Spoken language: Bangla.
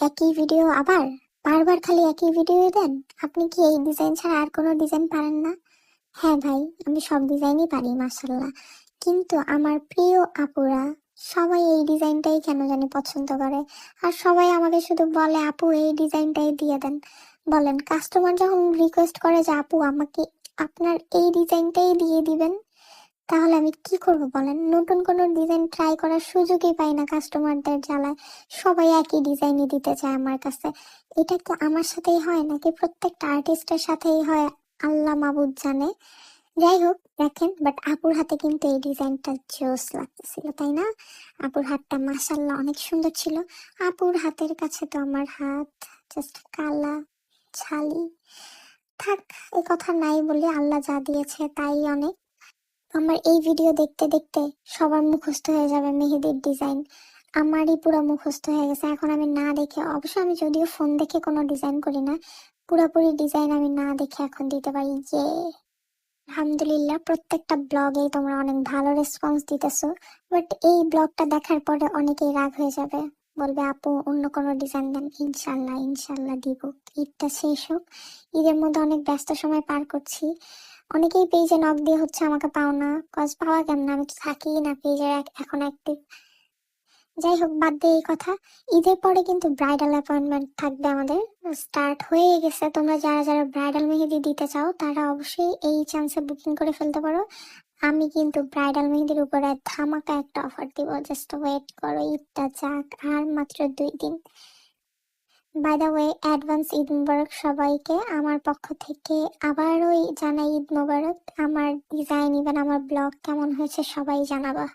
একই ভিডিও আবার বারবার খালি একই ভিডিও দেন। আপনি কি এই ডিজাইন ছাড়া আর কোনো ডিজাইন পারেন না? হ্যাঁ ভাই, আমি সব ডিজাইনই পারি মাশাল্লাহ। কিন্তু আমার প্রিয় আপুরা সবাই এই ডিজাইনটাই কেন জানি পছন্দ করে। আর সবাই আমাকে শুধু বলে আপু এই ডিজাইনটাই দিয়ে দেন। বলেন, কাস্টমার যখন রিকোয়েস্ট করে যে আপু আমাকে আপনার এই ডিজাইনটাই দিয়ে দিবেন, তাহলে আমি কি করব বলেন? নতুন কোনো ডিজাইন ট্রাই করার সুযোগই পাই না কাস্টমারদের জ্বালায়। সবাই একই ডিজাইনই দিতে চায় আমার কাছে। এটা কি আমার সাথেই হয় নাকি প্রত্যেকটা আর্টিস্টের সাথেই হয়? আল্লাহ মাবুদ জানে। যাই হোক, দেখেন, বাট আপুর হাতে কিন্তু এই ডিজাইনটা জোস লাগতেছিল, তাই না? আপুর হাতটা মাশাল্লাহ অনেক সুন্দর ছিল। আপুর হাতের কাছে তো আমার হাত জাস্ট কালা ছালি। থাক, এ কথা নাই বলে, আল্লাহ যা দিয়েছে তাই অনেক। আমার এই ভিডিও দেখতে দেখতে সবার মুখস্থ হয়ে যাবে মেহেদির ডিজাইন। আমারই পুরো মুখস্থ হয়ে গেছে। এখন আমি না দেখে, অবশ্য আমি যদিও ফোন দেখে কোনো ডিজাইন করি না, পুরোপুরি ডিজাইন আমি না দেখে এখন দিতে পারি। যে আলহামদুলিল্লাহ, প্রত্যেকটা ব্লগেই তোমরা অনেক ভালো রেসপন্স দিতেছো। বাট এই ব্লগটা দেখার পরে অনেকেই রাগ হয়ে যাবে, বলবে আপু অন্য কোনো ডিজাইন দেন। ইনশাল্লাহ ইনশাল্লাহ দিব। ঈদটা শেষ হোক, ঈদের মধ্যে অনেক ব্যস্ত সময় পার করছি। অনেকেই পেজে নক দিয়ে হচ্ছে আমাকে পাও না, কজ পাওয়া কেমন, আমি তো থাকি না পেজে এখন অ্যাক্টিভ। যাই হোক, বাদ দিয়ে এই কথা। ঈদের পরে কিন্তু ব্রাইডাল অ্যাপয়েন্টমেন্ট থাকবে আমাদের, স্টার্ট হয়ে গেছে। তোমরা যারা যারা ব্রাইডাল মেহেদি দিতে চাও তারা অবশ্যই এই চান্সে বুকিং করে ফেলতে পারো। আমি কিন্তু ব্রাইডাল মেহেদির উপরে ধামাকা একটা অফার দিব, জাস্ট ওয়েট করো, ঈদটা যাক আর মাত্র 2 দিন। By the way, advance Eid Mubarak সবাইকে আমার পক্ষ থেকে। আবারও জানাই ঈদ মোবারক। আমার ডিজাইন ইভেন আমার ব্লগ কেমন হয়েছে সবাই জানাবা।